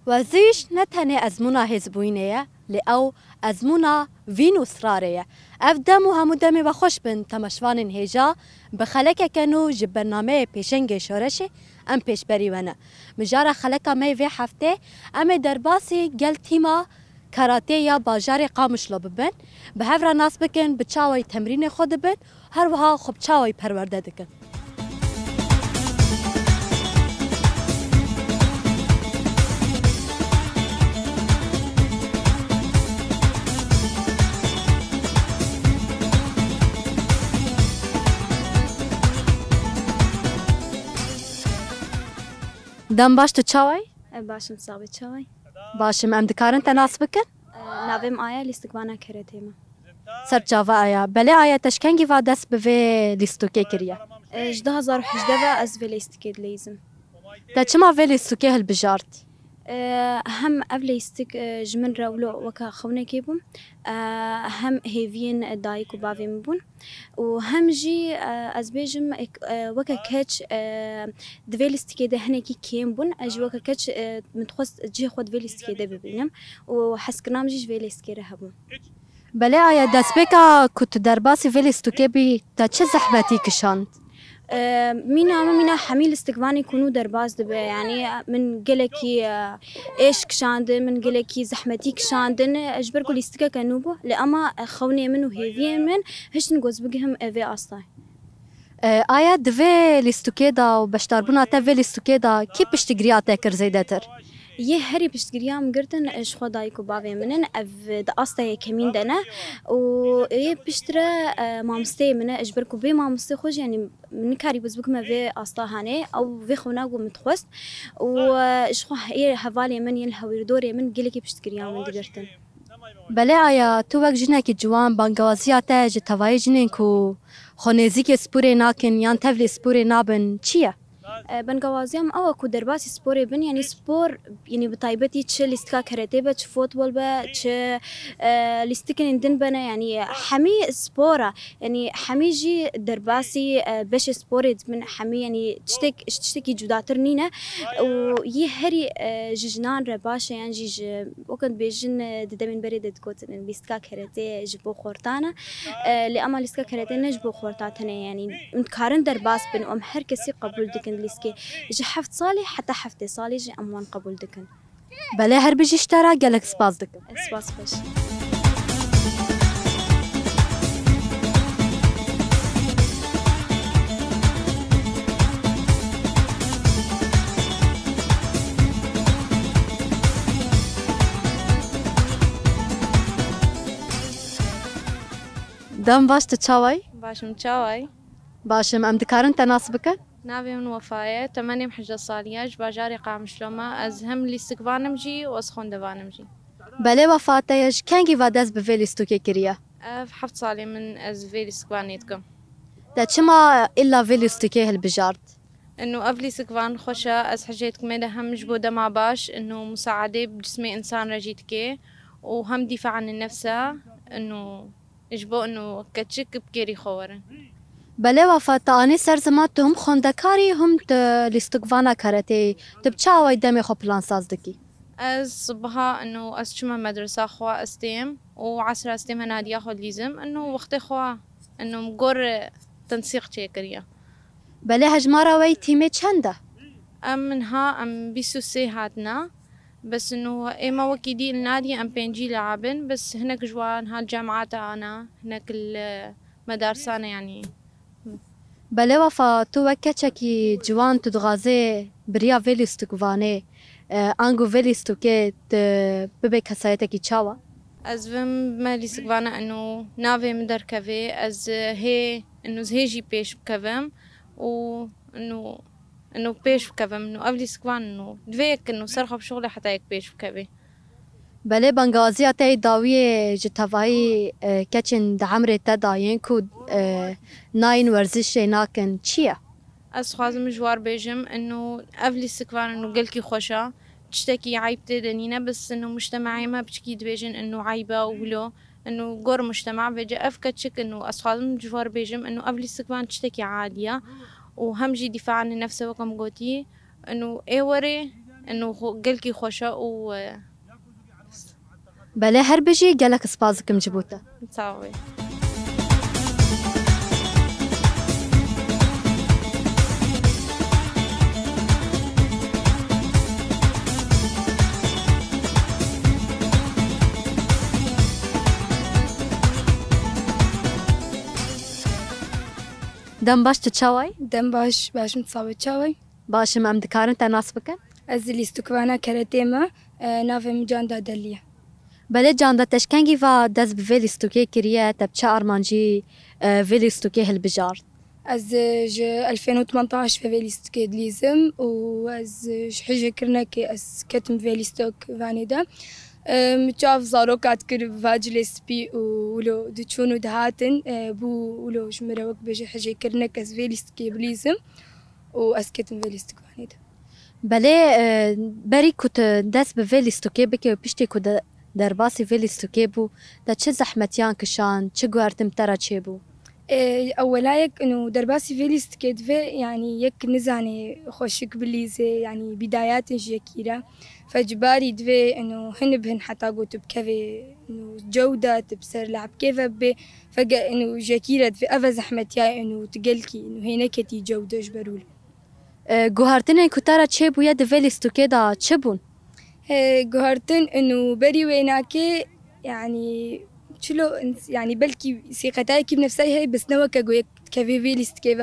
ورزش نتنه أزمونا هزبوينية لأو أزمونا فينوس رارية أفدم وهمو دمي بخوش بن تمشوان هجا بخلقه كانو جب برنامه پیشنگ شورشه ام پیش بریونه مجارا خلقه می وی هفته ام درباسی گل تیما کاراته یا باجار قامشلو ببن به هفرا ناس بکن به چاوی تمرین خود بن هر وها خوب چاوی پرورده دکن دم باش تو چاوی؟ باشم صاحب چاوی باشم ام دکارن تناس بکن؟ ناویم آیا لیستگوانا کرده ما سر چاوا آیا بله آیا تشکنگی و دست به لیستو که کریه؟ 2018 و از وی لیستکید لیزم تا چما وی لیستو که هل بجارد؟ هم أبلي يستك جمن راولو وكا خونا كيبون هم هيفين دايك وبافين بون وهم جي أزبيجم وكا كاتش دفيل استكيدة هناكي كيم بون أجي وكا كاتش متخص جي خود فيل استكيدة ببينم وحسكنام جيش فيل استكيدة هبون بله آیا دست بکا کت درباسی وی لیستو که بی تا چه زحمتی کشاند؟ مينا حميل استقباني كونو درباز دبي يعني من قلكي ايش كشاندن من قلكي زحمتي كشاندن اجبر كل استقا كنوبو لأما خوني منو هيفين من هش نقوز بقهم في اصلا آیا دوی لیستو که دا و بشتربونا تا وی لیستو که دا کی پشتگریا تکر زیده تر؟ يه هري بشتقريام قرتن ايش خو دايكو بابي منن اف دا استا كمين دنا و يه بشترى مامستي منه اجبركو بي مامستي خوش يعني من كاري بس بكما في استا هاني او في خوناغو متخوست و ايش خو ايه هفالي من ينهوي دوري من قلكي بشتقريام من قرتن بله آیا تو وقت جنه که جوان بانگوازی آتا جتوای جنین کو خونیزی که سپوره ناکن یان تفلی سپوره نابن چیه؟ بنقوازيام أو كو درباسي سبوري بن يعني سبور يعني بطيبتي تش ليستكا كاراتيه تش فوتبول با تش ليستكن اندن بنا يعني حمي سبورة يعني حمي جي درباسي باش سبوري من حمي يعني تشتكي جداترنينا ويهري ججنان رباشة يعني جي وقت بيجن ددمن بريد تقول ليستكا كاراتيه جبو خورتانا لأما ليستكا كاراتيه نجبو خورتاتنا يعني متكارن درباس بن أم هر كسي قبول دكن ليسكي جي حفت صالي حتى حفتي صالي جي أموان قبول دكن بله هر بيجي اشترى قالك سباس دكن سباس باش دم باش تو چاوی؟ باشم چاوی باشم ام دکارن تناس بکن؟ ناوي من وفاية 8 محجة صالية باجاري قام شلوما از هم ليستقبانم جي واسخون دوانم جي بله وفاتهش کنگی و دست به وی لیستو که کریه؟ في حفت صالي من از في ليستقبانيتكم تا چما إلا وی لیستو که هل بجارد؟ انه افلي سكفان خوشة از حجيتك ميدا هم جبو دمع باش انه مساعدة بجسمي انسان رجيتك وهم دفاع عن النفس انه جبو انه كتشك بكيري خورن بله وفات آنی سر زمان تو هم خوندکاری هم لیستگوانا کرده تب چاوی دمی خو پلان ساز دکی از صبها انه از شما مدرسة خوا استيم وعصر استيم هنادي ياخد لازم انه وقت خوا انه مقر تنسيق تشيكريا بله هجمارا وی تیمه چنده؟ منها ام بيسوسي هاتنا بس انه اما وكيدي النادي ام بينجي لعبن بس هناك جوان هالجامعات انا هناك المدارسانة يعني بله وفا تو وکچه کی جوان تو دغازه بریا وی لیستگوانه انگو وی لیستو که ببه کسایته کی چاوا؟ از فم مالي سكوانا انه نافي مدر كافي از هي انه زهيجي بيش بكافم انه بيش بكافم انه قبل سكوان انه دفيك انه صرخه بشغله حتى هيك بيش بكافي بله بنگازی آتای داوی جتوایی کچن دعمر تداین کود ناین ورزش ناکن چیه؟ از خوازم جوار بيجم انه قبل سكوان انه قلكي خوشة تشتكي عيبتي دنينا بس انه مجتمعي ما بشكي دبيجن انه عيبة ولو انه قور مجتمع بيجي افكتشك انه اصحاب جوار بيجم انه قبل السكبان تشتكي عادية وهم جي دفاع عن النفس وكم قوتي انه ايه وري انه قلكي خوشة و بله هر بجي قالك سبازكم جبوته. صافي. دم باش تتشاوي؟ دم باش متصاوي تشاوي. باشم ام دكارن تناس بكن؟ از اللي استكوانا كاراتيما نافي مجاندا دليا. بله جاندا تشکنگی و دست به ویلی ستوکی کریه تبچه آرمانجی ویلی ستوکی هل بجارد. از 2018 في فيليستوك دليزم واز حاجه كرنا كي اس كتم فيليستوك فانيدا متشاف زاروكات كر فاجلس بي ولو دتشونو دهاتن بو ولو شمروك بجي حاجه كرنا كاس فيليستوك بليزم واس كتم فيليستوك فانيدا. بله بری کت دست به ویلی ستوکی بکی و پشتی کت در باسی ویلی ستوکی بو دا چه زحمتیان کشان چه گوارتم ترا چه بو؟ أولايك إنه درباسي فيليست كدفة يعني يك نزاني خوشك بليزة يعني بدايات جاكيرة فجباري دفة إنه هن بهن حتى قلت بكفي إنه جودة تبصر لعب كيف ب فجأة إنه جاكيرة دفة أفا زحمتيا إنه تقلكي إنه هنا كتي جودة جبرول. گوهرتن کتارا چه بو یا د ویلی ستوکی دا چه بون؟ جوهرتن إنه بري ويناكي يعني شلو يعني بلكي ثقتاكي بنفسها هي بس نوا كجويك كفي فيليست كيف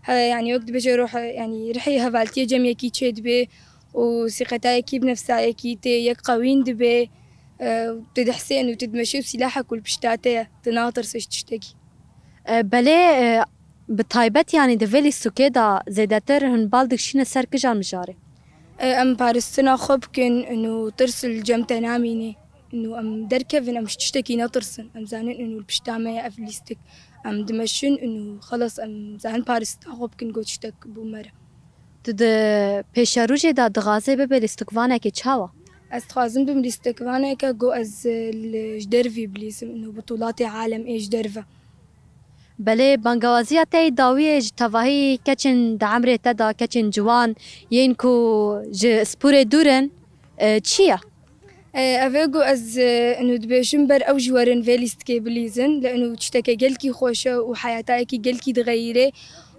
يعني وقت بجي روح يعني رحي هفالتي جم يكي تشد به وثقتاكي بنفسها يكي تي يك قوين دبي وتدحسين وتدمشي وسلاحك والبشتاتي تناطر سش تشتكي. بله بتایبت يعني د ویلی ستوکی دا زیادتر هن بالدک شینه سر کجان مجاره؟ ام بارستنا خوب كن انه ترسل جم تناميني انه ام دركفن ام تشتكي نطرسن ام زانن انه البشتامه افليستك ام دمشن انه خلص ام زان بارستنا خوب كن قوت تشتك بومره. تد پیشروج دا دغازه به لیستکوانه که چاوا؟ استخازم بم لیستکوانه که جو از الجدرفي بليزم انه بطولات عالم ايش درفه. بله بانگوازی تای داوی تواهی کچن دعمره تدا کچن جوان ينكو سپور دورن چیه؟ أفيجو از إنه دبيشن بر أو جوارن فيليست كي بليزن لأنه تشتكي جلكي خوشة وحياتاكي جلكي تغيره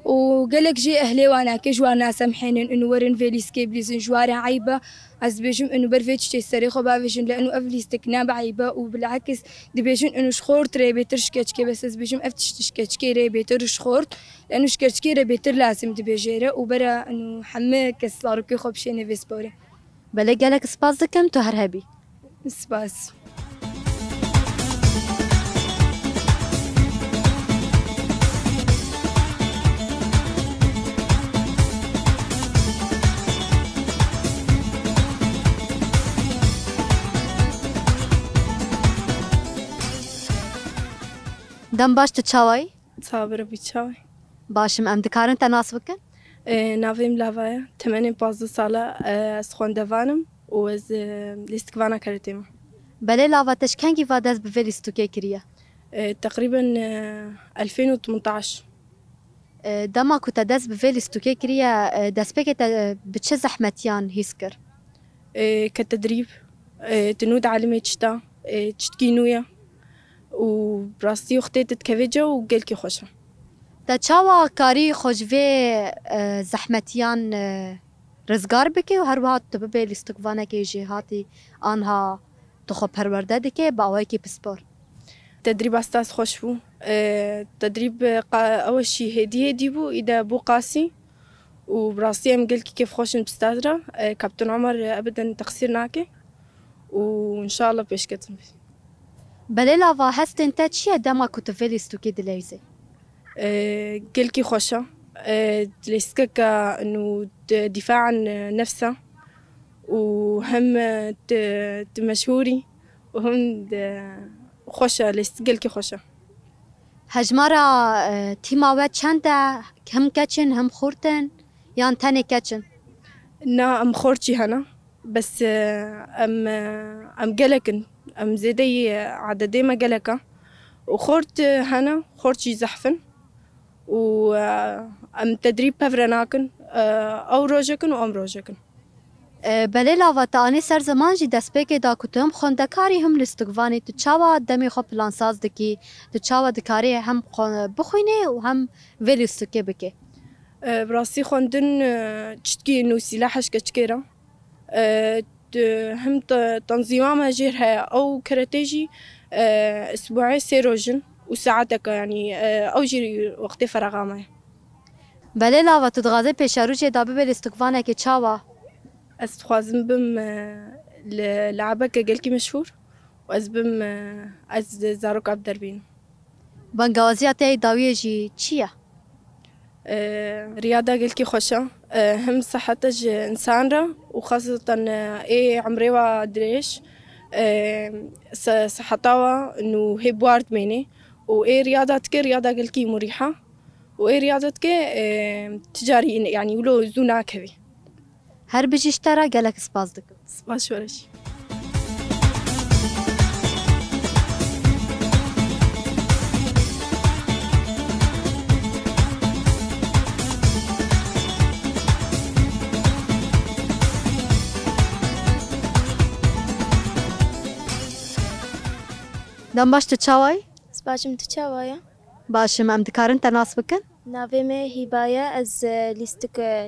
وقالك جي أهلي وأنا كجوانا سامحين إنه ورن فيليست كي بليزن جوارا عيبة از بيجم إنه برفيتش تستريخو بافيجن لأنه أفليستك ناب عيبة وبالعكس دبيجن إنه شخورت ريبيتر شكتشكي بس از بيجم أفتش تشكتشكي ريبيتر شخورت لأنه شكتشكي ريبيتر لازم دبيجيره وبرا إنه حمك الصاروكي خوبشيني فيسبوري. بله قالك سباز دكم تو هرهبي. سباس. دم باش تتشاوي؟ صابرة بيتشاوي. باشم ام دكارن تناس بكن؟ نافي ملاوايا 18 سالة سخون دفانم وز ليستكوانا كاراتيما. بله لاوا تشکنگی و دست به ویلی ستوکی کریه؟ تقريبا 2018. دما كنت دست به ویلی ستوکی کریه دست بکت بچه زحمتیان هیسکر؟ كتدريب تنود عالمي تشتا تشتكينويا وبراستي وختيت تكفيجا وقلكي خوشة. تا چاوا کاری خوشوی زحمتیان رزگار بکی و هر وقت تبه لیستکوانه که جهاتی آنها تخو پرورده دکه با آوایی که پسپور. تدريب أستاذ خوش بو تدريب أول شي هدي بو إذا بو قاسي وبراسي أم قلكي كيف خوش بستادرة كابتن عمر أبدا تقصير ناكي وإن شاء الله بيش كتم. بله لاوا هست انت چیه دما كنت في لیستوکی دلیزه؟ قلكي خوشة ليسكك إنه دفاع عن نفسه وهم تمشهوري وهم خوشة ليسقلكي خوشة. هجمارا تیماوه چنده هم کچن هم خورتن یا تنی کچن؟ نا أم خورتي هنا بس أم قلقن أم زيدي عددي ما قلقة وخورت هنا خورتي زحفن وأم تدريب بفرناكن أو روجكن وأم روجكن. بله لاواتا آنی سر زمان جی دست بگه دا کتوم خوندکاری هم لستگوانی تو چاوا دمی خو پلانساز دکی تو چاوا دکاری هم بخوینه و هم وی لستوکه بکه براسي خوندن تشتكي إنه سلاحش كتكيرا هم تنظيمها جيرها أو كراتيجي أسبوعي سيروجن وساعتك يعني أو جيري وقت فراغ معي. بله لاواتا دغازه پیشاروجه دا ببه لستگوانه که چاوا أستخوازم بم لعبة كجلكي مشهور وأز بم أز زاروك عبد دربين. بانگوازیاته داویه جی چیه؟ رياضة جلكي خوشة هم صحتج إنسان را وخاصة إيه عمري ودريش صحتها إنه هي بوارد مني وإيه رياضتك رياضة جلكي مريحة وإيه رياضتك تجاري يعني ولو زونا كذي. هر بجیشتره گلک سپاس دکم. سپاس شورش. دم باش تو چاوای؟ سپاسم تو چاوایا؟ باشم ام دکارن تناس بکن؟ ناوی می هیبایا از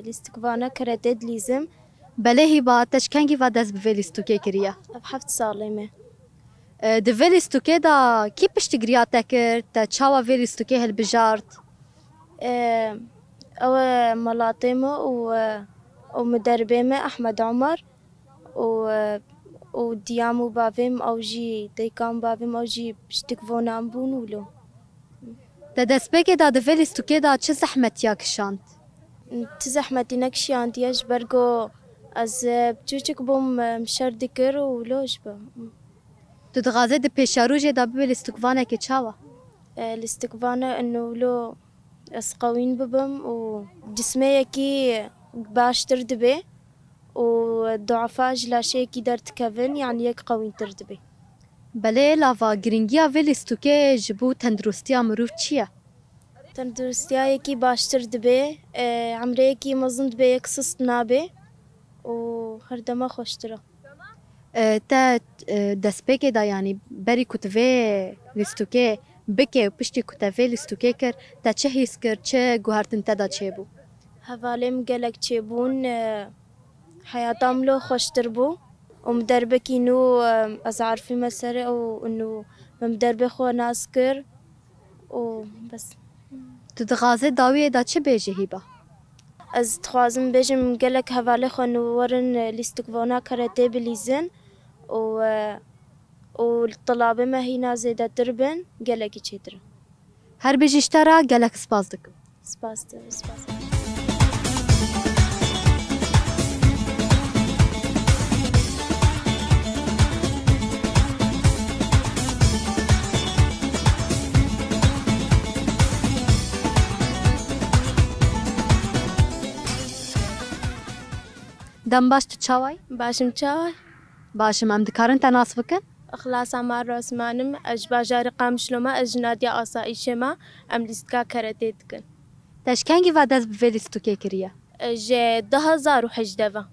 لیستکوانا کرده دلیزم بله هیبا تشکنگی و دست به لیستوکه کریه؟ اب 7 ساله می ده لیستوکه دا کی پشتگریا تکر تا چاوا لیستوکه هل بجارد؟ او ملاطمه و مدربه احمد عمر و دیامو بافیم او جی دیکام بافیم او جی پشتگوانم بونولو ده دست بگه دا ده لیستوکه دا چه زحمتیا کشاند؟ چه زحمتی نکشاند یاش برگو از بچوچک بوم مشار دکر و لوش با تو دغازه ده پیشاروجه دا ببه لیستوکوانه که چاوا؟ لیستکوانه انو لو از قوین ببم و جسمه یکی باشتر دبه و ضعفاء جلاشي كي درت كافن يعني يك قوي تردبي بله لاوا گرینگیا وی لیستوکه جبو تندرستیا مروف چیه؟ تندرستيا يكي باشتر دبي عمري يكي مزند بي يكسست نابي و هردما خوشترا تا دست بگه دا یعنی بری کتوه لیستوکه بکه و پشتی کتوه لیستوکه کر تا چه حیث کر چه گوهرتن تا چه بو؟ هفالم گلک چه بون حياتام لو خوشتر بو ومدربك إنه أزعرفي مسألة أو إنه مدربة خو ناسكر وبس. تدغازه داویه دا چه بیجه هیبا؟ از تخوازم بيجم قالك هفالي خو نورن ليستكفونا كاراتيه بليزن والطلابة ما هي زيادة دربن قالك يشتر. هر بیجیشتره گلک سپاس دکم. سپاس. دم باش تو چاوای؟ باشم چاوای؟ باشم ام دکارن تناس بکن؟ اخلاص عمار راسمانم اج باجار قام شلوما اج نادیا آسایشما ام لیستکا کرده دکن تشکنگی و دست به لیستوکه کریه؟ اج 2018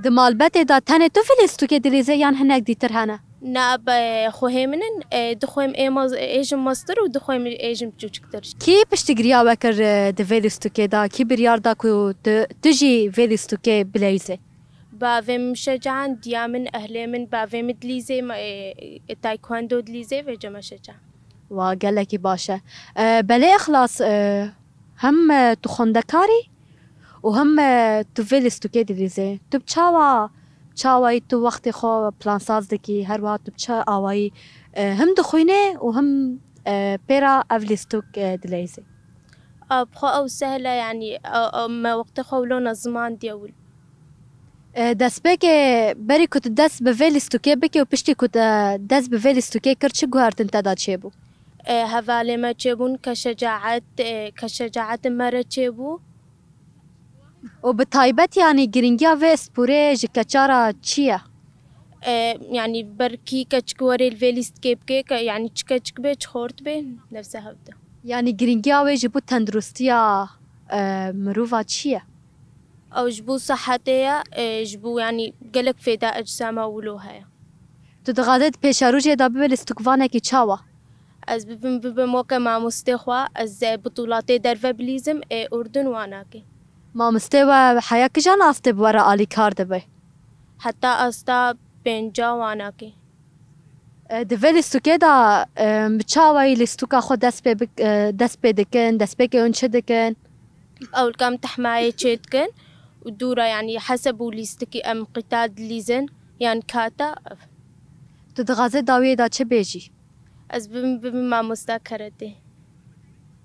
دمال بته دا تنه تو في لیستوکه دلیزه یان هنک دیتر هنه؟ ناب خوهمنن دخویم ایجم ماستر و دخویم ایجم چوچکتر کی پشتگریا وکر دوی لیستوکه دا کی بریار دا کو تجی وی لیستوکه بلیزه؟ باویم شجعان دیامن اهلی من باویم دلیزه تایکواندو دلیزه و جمع شجعان و گلکی باشه بله اخلاص هم تو خوندکاری و هم تو وی لیستوکه دلیزه تو چاوای تو وقت خو پلانساز دکی هر وقت تو چا آوای هم دخوینه و هم پیرا اولیستوک دلیزه بخو او سهله يعني ما وقت خولونا زمان ديول دست بگه بری کت دست به ویلیستوکه بکی و پشتی کت دست به ویلیستوکه کرد چه گوهرتن تدا چه بو؟ هوالی ما چه بون کشجاعت مره چه بو و به طایبت یعنی گرینگیا و اسپوره جکچارا چیه؟ يعني بركي كتشكوري الفيليست كيبكي يعني تشكتشك بي تشخورت بي نفسها هبدا يعني گرینگیا و جبو تندرستیا مروفا چیه؟ أو جبو صحتها جبو يعني قلك فيدا أجسامه ولوها. تدغادت پیشاروجی دا ببه لستوکوانه کی چاوا از ببین موقع ما مستخوا از بطولات درو بلیزم اردن واناکی ما مستوى حياة كجان أستب ورا آلي كار دبي حتى استا بنجا واناکی دفه لستوكي دا بچاوي لستوكا خو دست بي دكن دست بي كون چه دكن اول كام تحماية تشيتكن ودورا يعني حسب ليستكي ام قتاد ليزن يعني كاتا تدغازه داوية دا چه بيجي از ببین ما مستکرته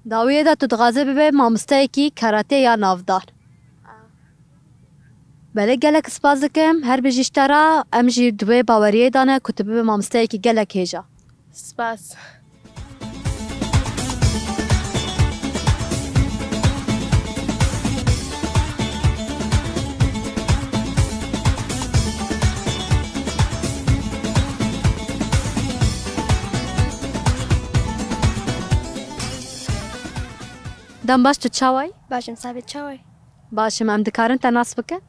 داوية دا تدغازه ببه ما مستيكي كاراتي يا نافدار بله گلک سپاس دکم هر بجیشترا امجی دوی باوریه دانه کتبه به مامستایی که گلک هیجا سپاس دم باش تو چاوی؟ باشم ثابت چاوی باشم ام دکارن تناس بکن؟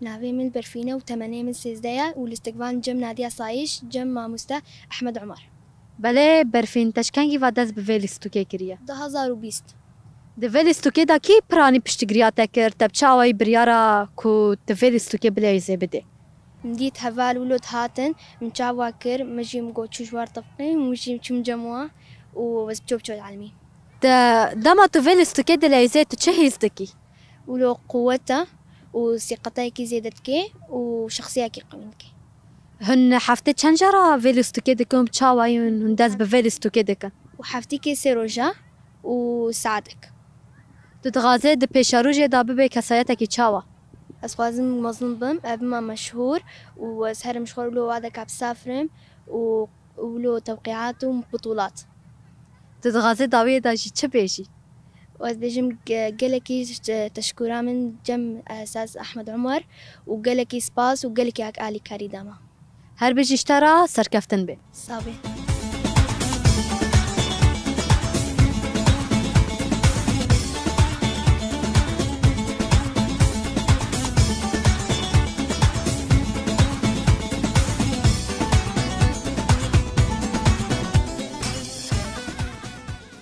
ناوي من برفينة وثمانية من سيزدايا والاستقبال جم نادية صايش جم ماموستا أحمد عمر بله برفین تشکنگی و دست به ویلیستوکه کریه 2020 ده ویلیستوکه دا کی پرانی پشتگریاته کرد تب چاوی بریارا کو ده ویلیستوکه بلیزه بده مديت هفال ولود هاتن من شاوا كر مجي مقو تشوار طفقي ومجي تشم جموا وبس بشوف عالمي دما تو ویلیستوکه دلیزه تو چه هیزدکی؟ ولو قوته وثقتك زيدتك وشخصيتك قويتك هن حفته چند جرا ویلیستوکه دکم چاوی هن دست به ویلیستوکه دکن وحفتك سيروجا وساعدك تدغازه ده پیشاروجه دا ببه کسایته کی چاوا أسوازم مظلوم بم أبما مشهور وسهر مشهور له هذا كاب سافرم ولو توقيعات وبطولات تدغازه داویه دا جی چه بیجی؟ وبيجم قالكي تشكورا من جم أساس أحمد عمر وقالكي سباس وقالكي هاك آلي كاري داما هر بجیشترا سرکفتن به صابي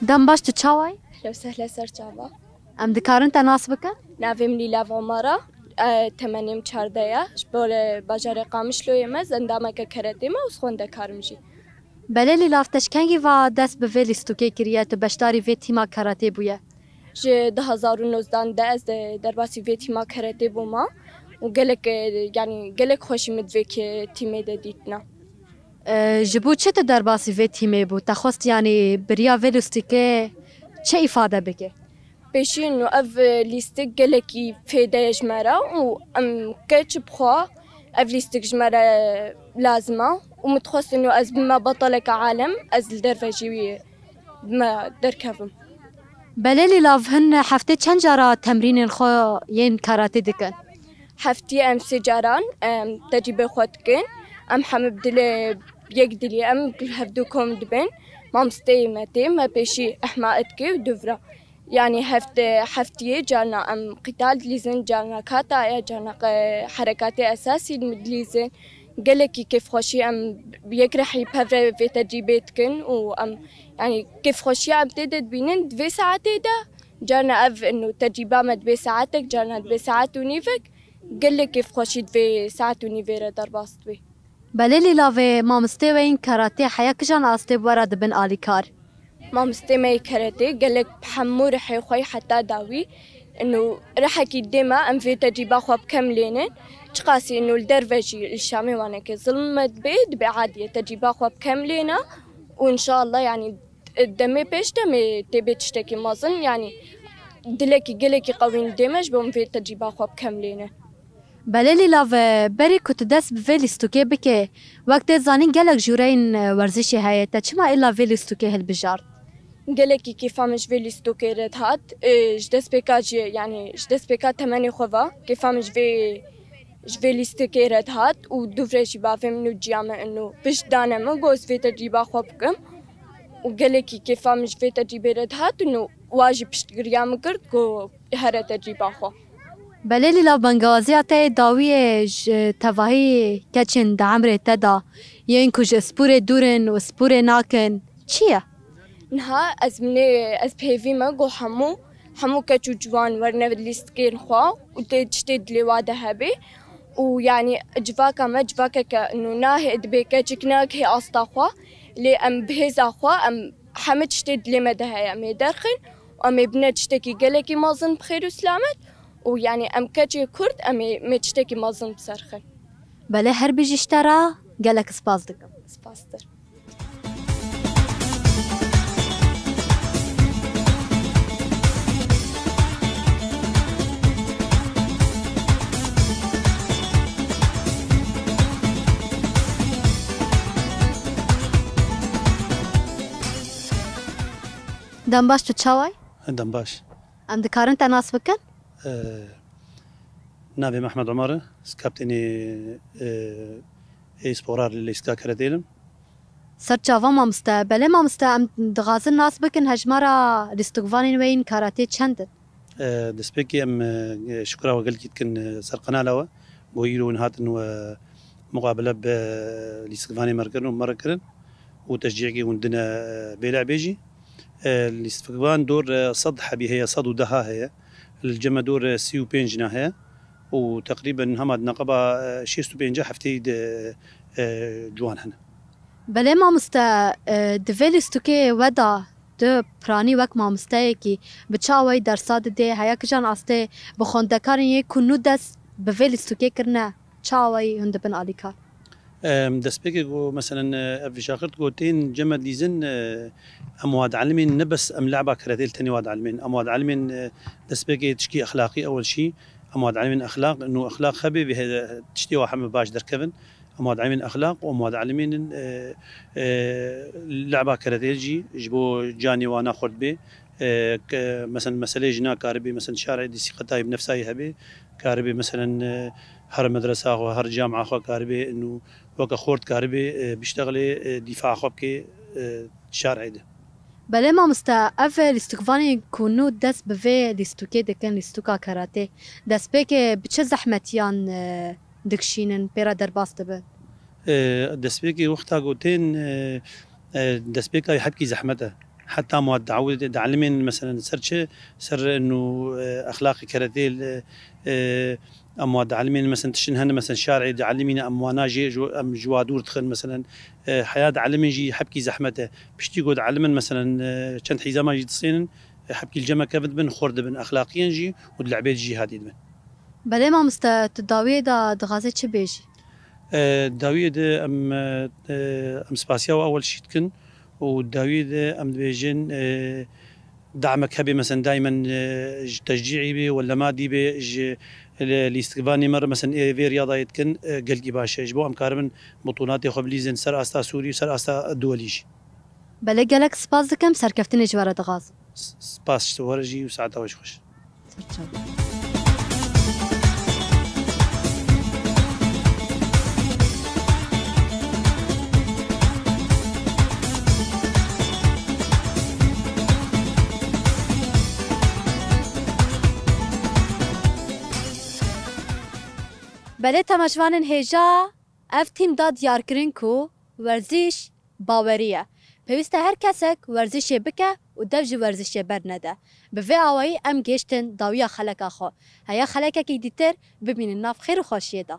دم باش تو چاوی؟ لو سهلة سرچاوا ام دکارن تناس بکن؟ ناویم لیلاو عمره تمانیم چاردایا جبول باجار قامش لو يمز اندامه ككرتي ما وسخونده كارمجي بله لیلاف تشکنگی و دست به ویلیستوکه کریه تو بشتاری وی تیما کراته بویه جي 2019 ده از درباسي في تيما كرتي بوما وقالك يعني قالك خوشي مدفيك تيمي ده ديتنا جبو چه تو در باسی وی تیمه بود تخواست یعنی بریا ویلیستوکه چه ifade بکه؟ بيشي انه اف ليستك قالكي فيدا يجمرة وام كاتش بخوا اف ليستك جمرة لازمة ومتخص انه از بما بطلك عالم از الدرفجي بما دركفم بله لیلاف هن هفته چند جارا تمرین الخو ین کاراته دکن؟ حفتي ام سجاران تجربة خوتكن ام حمب دلي بيقدلي ام هفدوكم دبن ما مستيمتي ما بيشي احماءتكي ودفرة يعني حفتي جانا ام قتال ليزن جانا كاتا جانا حركاتي اساسي المدليزن قالكي كيف خوشي ام بيكرح يبهر في تجربتكن وام يعني كيف خوشي ام تدد بينن دفي ساعتي ده جانا اف انه تجربة ما دفي ساعتك جانا دفي ساعات ونيفك قالك كيف خوشي دفي ساعات ونيفيرا درباست بي بله لیلاف ما مستوى این کاراته حیا کجان آسته ورا دبن آلی کار؟ ما مستمعي كاراتيه قالك بحمو رح يخوي حتى داوي انه رح اكيد ديما ام في تجربة خو بكملين تقاسي انه الدرفجي الشامي وانا كي ظلمت بيد بعادية تجربة خو بكملين وان شاء الله يعني دمي بيش دمي تبي تشتكي مازن يعني دلكي قالكي قوين ديمج بوم في تجربة خو بكملين بله لیلاف بری کت دست به ویلیستوکه بکه وقت زانین گلک جورین ورزشی هایتا چما ایلا ویلیستوکه هل بجارد؟ قالكي كيف مش في ليستوكي رد هات جدس بيكاج يعني جدس بيكا تماني خوا كيف مش في ليستوكي رد هات ودفرش بافهم انه جيامه انه بش دانا ما جوز في تجربة خوبكم وقالكي كيف مش في تجربة رد هات انه واجب بشتغريام كرد كو هره تجربة خو بلێلی لا بەنگازیە تێ داویە تەڤاهی کەچن دە عەمرێ تەدا یەن ku ji sporê dûrin û sporê nakin çi ye؟ نها از مني از بيفي ما جو حمو كتشو جوان ورنا ليستكين خوا وتجتد لي وادا هبي ويعني جواكا ما جواكا كأنه ناهد بيكا جكناك هي أصطاخوا لي أم بهزا خوا أم حمد جتد لي مدها أمي درخن وأمي بنا تشتكي قالكي مازن بخير وسلامت ويعني أم كتشي كرد أمي ما تشتكي مازن بسرخن بەلێ هەر بژیشتەرا gelek spas dikim. سباستر Dem baş tu çaway? دم باش Em dikarin te nas bikin? نافي محمد عمر سكابتني اي سبورار اللي سكا كراتيلم Ser çava mamoste belê mamoste em dixwazin nas bikin hejmara lîstokvanên wê yên karatê çend in? دسبيكي ام شكرا وقلت كن سرقنا لوا ويلو نهاتن ومقابله بليسكفاني مركن ومركن وتشجيعي وندنا بيلع بيجي الاستفقان دور صد حبي هي صد ودها هي الجمع دور سيو بينجنا هي وتقريبا هماد نقبه شيستو بينجا حفتي جوان هنا Belê mamoste divê lîstokê weda tu piranî wek mamosteyekî bi çawayê dersa didê heya kijan astê bi xwendekarên yê ku nû dest bi vê lîstokê kirine çawayê hûn dibin alîkar. دسبيكي مثلا في شاخرت قوتين جمد ليزن امواد علمين نبس ام لعبه كراتيل تاني واد علمين امواد علمين دسبيكي تشكي اخلاقي اول شيء امواد علمين اخلاق انه اخلاق خبي بهذا تشتي واحد باش دركبن امواد علمين اخلاق وامواد علمين لعبه كراتيل جي جبو جاني وانا خرد به مثلا مساله جنا كاربي مثلا شارع دي سيقتاي بنفسها هبي كاربي مثلا هر مدرسه او هر جامعه خو كاربي انه وقت خورد كاربي بيشتغلي دفاع خو بكي شارع ده Belê mamoste ev lîstokvanê ku nû dest bi vê lîstokê dikin lîstoka karatê destpêkê bi çi zehmetiyan dikişînin pêra derbas dibin? دسبيكي وقتها قوتين دسبيكا يحبكي زحمته حتى مواد تعلمين مثلا سر انه اخلاقي كراتيل امواد علمين مثلا تشنهن مثلا شارعي تعلمين اموانا جي ام جوادور تخن مثلا حياه علمين جي حبكي زحمته بشتي قود علمن مثلا كانت حزامه جي تصين حبكي الجما كبد بن خرد بن اخلاقيا جي ودلعبيت جي هادي بن Belê mamoste tu dawiyê da dixwaze çi bêjî? داوية ام سباسيا اول شيء تكن وداوية ام بيجن دعمك هبي مثلا دائما تشجيعي بي ولا مادي بي الاستقباني مره مثلا في رياضه يتكن قلقي باشا جبو ام كارمن بطولات خبليزن سر استا سوري سر استا دوليش Belê gelek spas dikim serkeftinê ji we re dixwazim. سباس ورجي وساعتها وش خوش Belê temeşvanên hêja ev tîm da diyarkirin ku werzîş bawerî ye. Pêwîst e her kesek werzîşê bike û dev ji werzîşê bernede. Bi vê awayî em gêştin dawiya xeleka xwe. Heya xelekekî dîtir bibînin nav xêr û xweşiyê da.